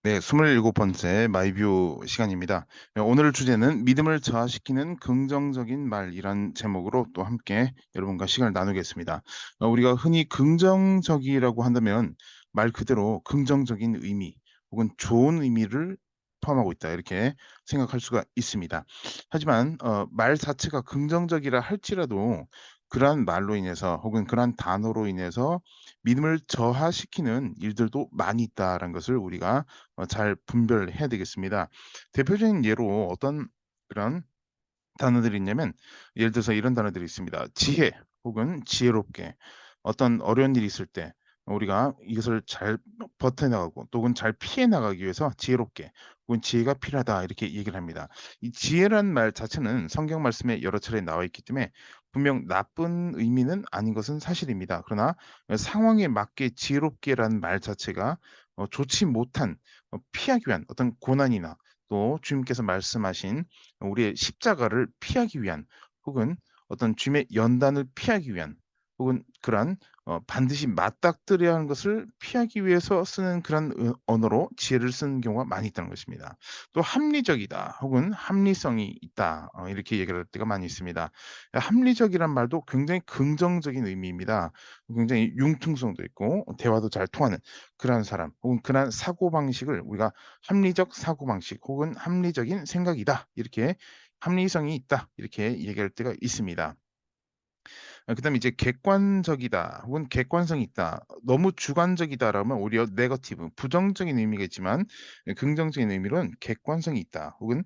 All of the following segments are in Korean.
네, 27번째 마이뷰 시간입니다. 오늘 주제는 믿음을 저하시키는 긍정적인 말이란 제목으로 또 함께 여러분과 시간을 나누겠습니다. 우리가 흔히 긍정적이라고 한다면 말 그대로 긍정적인 의미 혹은 좋은 의미를 포함하고 있다 이렇게 생각할 수가 있습니다. 하지만 말 자체가 긍정적이라 할지라도 그러한 말로 인해서 혹은 그러한 단어로 인해서 믿음을 저하시키는 일들도 많이 있다라는 것을 우리가 잘 분별해야 되겠습니다. 대표적인 예로 어떤 그런 단어들이 있냐면 예를 들어서 이런 단어들이 있습니다. 지혜 혹은 지혜롭게 어떤 어려운 일이 있을 때 우리가 이것을 잘 버텨나가고 또 혹은 잘 피해 나가기 위해서 지혜롭게 혹은 "지혜가 필요하다." 이렇게 얘기를 합니다. 이 지혜라는 말 자체는 성경 말씀에 여러 차례 나와 있기 때문에 분명 나쁜 의미는 아닌 것은 사실입니다. 그러나 상황에 맞게 지혜롭게라는 말 자체가 좋지 못한 피하기 위한 어떤 고난이나 또 주님께서 말씀하신 우리의 십자가를 피하기 위한 혹은 어떤 주님의 연단을 피하기 위한 혹은 그러한 반드시 맞닥뜨려야 하는 것을 피하기 위해서 쓰는 그런 언어로 지혜를 쓰는 경우가 많이 있다는 것입니다. 또 합리적이다 혹은 합리성이 있다 이렇게 얘기를 할 때가 많이 있습니다. 합리적이란 말도 굉장히 긍정적인 의미입니다. 굉장히 융통성도 있고 대화도 잘 통하는 그러한 사람 혹은 그러한 사고방식을 우리가 합리적 사고방식 혹은 합리적인 생각이다. 이렇게 합리성이 있다. 이렇게 얘기할 때가 있습니다. 그다음에 이제 객관적이다 혹은 객관성이 있다. 너무 주관적이다라면 오히려 네거티브 부정적인 의미가 있지만 긍정적인 의미로는 객관성이 있다 혹은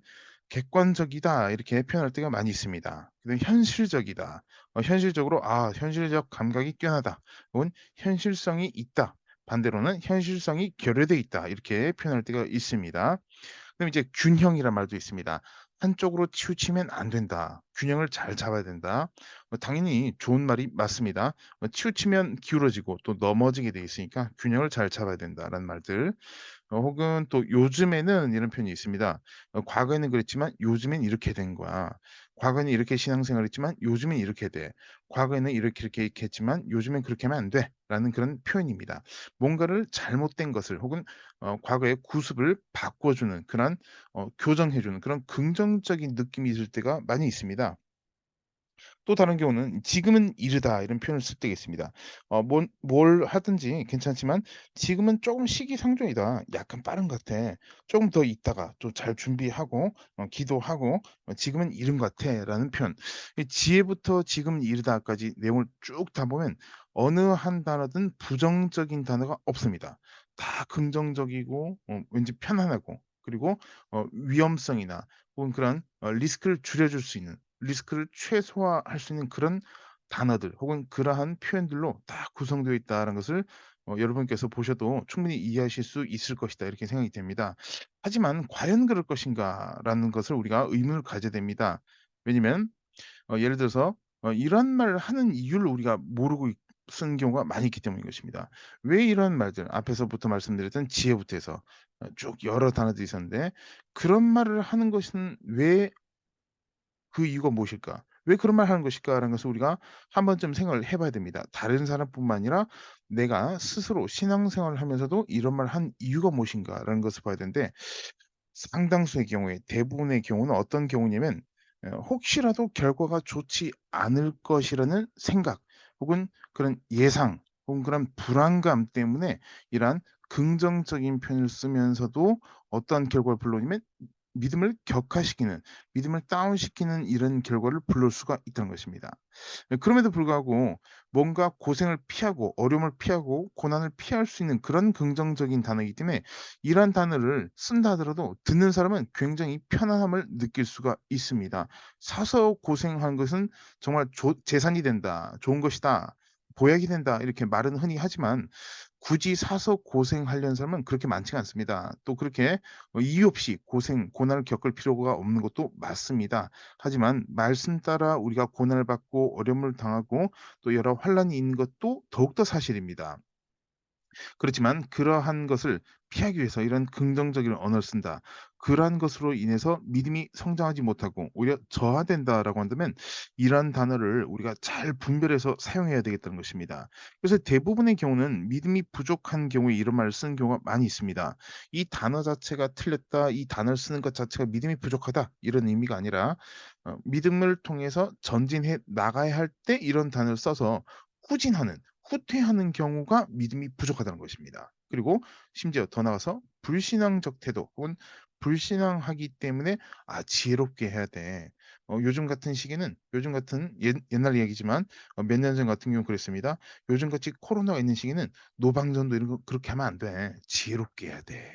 객관적이다 이렇게 표현할 때가 많이 있습니다. 그다음에 현실적이다. 현실적으로 '아 현실적 감각이 뛰어나다.' 혹은 '현실성이 있다.' 반대로는 '현실성이 결여돼 있다.' 이렇게 표현할 때가 있습니다. 그럼 이제 균형이란 말도 있습니다. 한쪽으로 치우치면 안 된다. 균형을 잘 잡아야 된다. 당연히 좋은 말이 맞습니다. 치우치면 기울어지고 또 넘어지게 돼 있으니까 균형을 잘 잡아야 된다라는 말들. 혹은 또 요즘에는 이런 표현이 있습니다. 과거에는 그랬지만 요즘엔 이렇게 된 거야. 과거에는 이렇게 신앙생활을 했지만 요즘엔 이렇게 돼. 과거에는 이렇게 했지만 요즘엔 그렇게 하면 안 돼.'라는 그런 표현입니다. 뭔가를 잘못된 것을 혹은 과거의 구습을 바꿔주는 그런 교정해 주는 그런 긍정적인 느낌이 있을 때가 많이 있습니다. 또 다른 경우는 "지금은 이르다." 이런 표현을 쓸 때가 있습니다. 뭘 하든지 괜찮지만 "지금은 쪼금 시기상조이다. 약간 빠른 것 같아. 쪼금 더 있다가 또 잘 준비하고 기도하고 지금은 이른 것 같아."라는 표현. 이 지혜부터 "지금은 이르다."까지 내용을 쭉 다 보면 어느 한 단어든 부정적인 단어가 없습니다. 다 긍정적이고 왠지 편안하고 그리고 위험성이나 혹은 그런 리스크를 줄여줄 수 있는 리스크를 최소화할 수 있는 그런 단어들 혹은 그러한 표현들로 다 구성되어 있다는 것을 여러분께서 보셔도 충분히 이해하실 수 있을 것이다 이렇게 생각이 됩니다. 하지만 '과연 그럴 것인가.'라는 것을 우리가 의문을 가져야 됩니다. 왜냐면 예를 들어서 이런 말을 하는 이유를 우리가 모르고 쓰는 경우가 많이 있기 때문인 것입니다. 왜 이런 말들 앞에서부터 말씀드렸던 지혜부터 해서 쭉 여러 단어들이 있었는데 그런 말을 하는 것은 왜 그 이유가 무엇일까? 왜 그런 말 하는 것일까라는 것을 우리가 한 번쯤 생각을 해 봐야 됩니다. 다른 사람뿐만 아니라 내가 스스로 신앙생활을 하면서도 '이런 말을 한 이유가 무엇인가.'라는 것을 봐야 되는데 상당수의 경우에 대부분의 경우는 어떤 경우냐면 혹시라도 결과가 좋지 않을 것이라는 생각 혹은 그런 예상 혹은 그런 불안감 때문에 이러한 긍정적인 표현을 쓰면서도 어떠한 결과를 불러오냐면 믿음을 격하시키는 믿음을 다운시키는 이런 결과를 불러올 수가 있다는 것입니다. 그럼에도 불구하고 뭔가 고생을 피하고 어려움을 피하고 고난을 피할 수 있는 그런 긍정적인 단어이기 때문에 이러한 단어를 쓴다 하더라도 듣는 사람은 굉장히 편안함을 느낄 수가 있습니다. "사서 고생한 것은 정말 재산이 된다. 좋은 것이다. 보약이 된다." 이렇게 말은 흔히 하지만 굳이 사서 고생하려는 사람은 그렇게 많지가 않습니다. 또 그렇게 이유 없이 고난을 겪을 필요가 없는 것도 맞습니다. 하지만 말씀 따라 우리가 고난을 받고 어려움을 당하고 또 여러 환란이 있는 것도 더욱더 사실입니다. 그렇지만 그러한 것을 피하기 위해서 이런 긍정적인 언어를 쓴다. 그러한 것으로 인해서 믿음이 성장하지 못하고 오히려 저하된다라고 한다면 이러한 단어를 우리가 잘 분별해서 사용해야 되겠다는 것입니다. 그래서 대부분의 경우는 믿음이 부족한 경우에 이런 말을 쓰는 경우가 많이 있습니다. 이 단어 자체가 틀렸다, 이 단어를 쓰는 것 자체가 믿음이 부족하다 이런 의미가 아니라 믿음을 통해서 전진해 나가야 할 때 이런 단어를 써서 후진하는 후퇴하는 경우가 믿음이 부족하다는 것입니다. 그리고 심지어 더 나아가서 불신앙적 태도 혹은 불신앙하기 때문에 '아 지혜롭게 해야 돼.' 요즘 같은 시기는 요즘 같은 옛날 얘기지만 몇 년 전 같은 경우는 그랬습니다. 요즘같이 코로나가 있는 시기는 노방전도 이런 거 그렇게 하면 안 돼. 지혜롭게 해야 돼.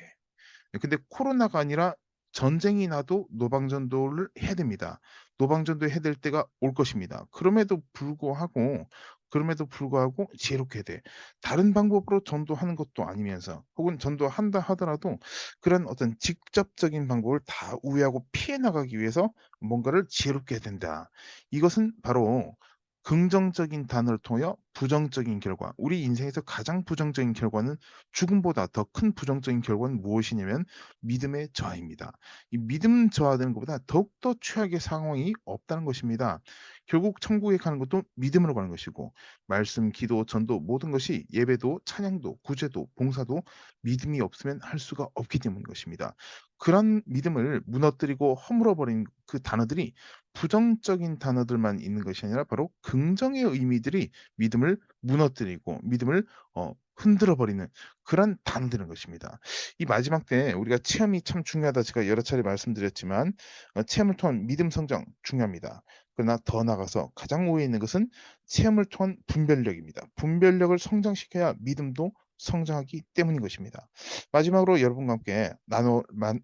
근데 코로나가 아니라 전쟁이 나도 노방전도를 해야 됩니다. 노방전도 해야 될 때가 올 것입니다. 그럼에도 불구하고 지혜롭게 해야 돼. 다른 방법으로 전도하는 것도 아니면서 혹은 전도한다 하더라도 그런 어떤 직접적인 방법을 다 우회하고 피해 나가기 위해서 뭔가를 지혜롭게 해야 된다. 이것은 바로 긍정적인 단어를 통하여 부정적인 결과, 우리 인생에서 가장 부정적인 결과는 죽음보다 더 큰 부정적인 결과는 무엇이냐면 믿음의 저하입니다. 이 믿음 저하되는 것보다 더욱더 최악의 상황이 없다는 것입니다. 결국 천국에 가는 것도 믿음으로 가는 것이고 말씀, 기도, 전도 모든 것이 예배도 찬양도 구제도 봉사도 믿음이 없으면 할 수가 없기 때문인 것입니다. 그런 믿음을 무너뜨리고 허물어 버린 그 단어들이 부정적인 단어들만 있는 것이 아니라 바로 긍정의 의미들이 믿음을 무너뜨리고 믿음을 흔들어 버리는 그런 단어들인 것입니다. 이 마지막 때 우리가 체험이 참 중요하다 제가 여러 차례 말씀드렸지만 체험을 통한 믿음 성장 중요합니다. 그러나 더 나아가서 가장 우위에 있는 것은 체험을 통한 분별력입니다. 분별력을 성장시켜야 믿음도 성장하기 때문인 것입니다. 마지막으로 여러분과 함께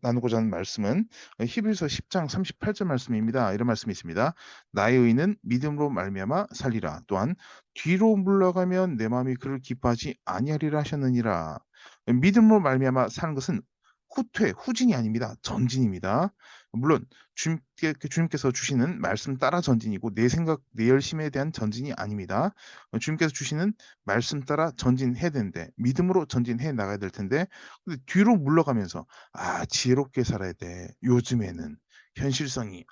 나누고자 하는 말씀은 히브리서 10장 38절 말씀입니다. 이런 말씀이 있습니다. "나의 의는 믿음으로 말미암아 살리라." 또한 "뒤로 물러가면 내 마음이 그를 기뻐하지 아니하리라 하셨느니라." 믿음으로 말미암아 사는 것은 후진이 아닙니다. 전진입니다. 물론 주님께서 주시는 말씀 따라 전진이고 내 생각 내 열심에 대한 전진이 아닙니다. 주님께서 주시는 말씀 따라 전진해야 되는데 믿음으로 전진해 나가야 될 텐데 근데 뒤로 물러가면서 '아 지혜롭게 살아야 돼. 요즘에는 현실성이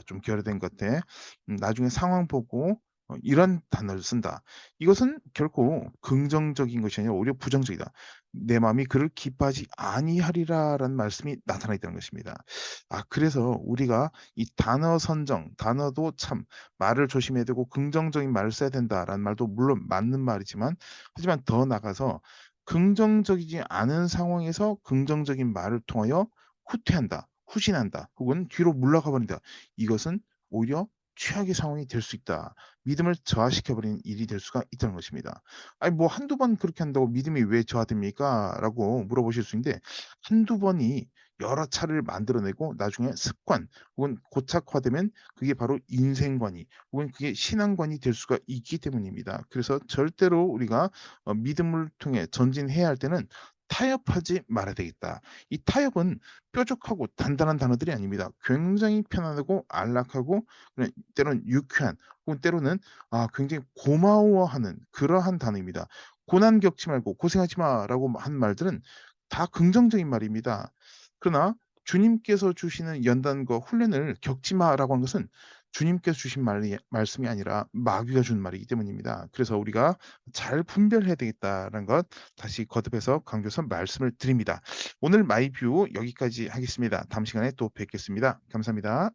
좀 결여된 것 같아. 나중에 상황 보고 이런 단어를 쓴다.' 이것은 결코 긍정적인 것이 아니라 오히려 부정적이다. '내 마음이 그를 기뻐하지 아니하리라.'라는 말씀이 나타나 있다는 것입니다. 그래서 우리가 이 단어 선정, 단어도 참 말을 조심해야 되고 긍정적인 말을 써야 된다라는 말도 물론 맞는 말이지만 하지만 더 나아가서 긍정적이지 않은 상황에서 긍정적인 말을 통하여 후퇴한다, 후진한다, 혹은 뒤로 물러가 버린다. 이것은 오히려 최악의 상황이 될 수 있다. 믿음을 저하시켜 버리는 일이 될 수가 있다는 것입니다. 아니 뭐 한두 번 그렇게 한다고 믿음이 왜 저하됩니까?"라고 물어보실 수 있는데 한두 번이 여러 차례를 만들어내고 나중에 습관 혹은 고착화되면 그게 바로 인생관이 혹은 그게 신앙관이 될 수가 있기 때문입니다. 그래서 절대로 우리가 믿음을 통해 전진해야 할 때는 타협하지 말아야 되겠다. 이 타협은 뾰족하고 단단한 단어들이 아닙니다. 굉장히 편안하고 안락하고 그냥 때로는 유쾌한 혹은 때로는 굉장히 고마워하는 그러한 단어입니다. "고난 겪지 말고 고생하지 마."라고 한 말들은 다 긍정적인 말입니다. 그러나 주님께서 주시는 연단과 훈련을 겪지 마라고 한 것은 주님께서 주신 말씀이 아니라 마귀가 준 말이기 때문입니다. 그래서 우리가 잘 분별해야 되겠다는 것 다시 거듭해서 강조해서 말씀을 드립니다. 오늘 마이뷰 여기까지 하겠습니다. 다음 시간에 또 뵙겠습니다. 감사합니다.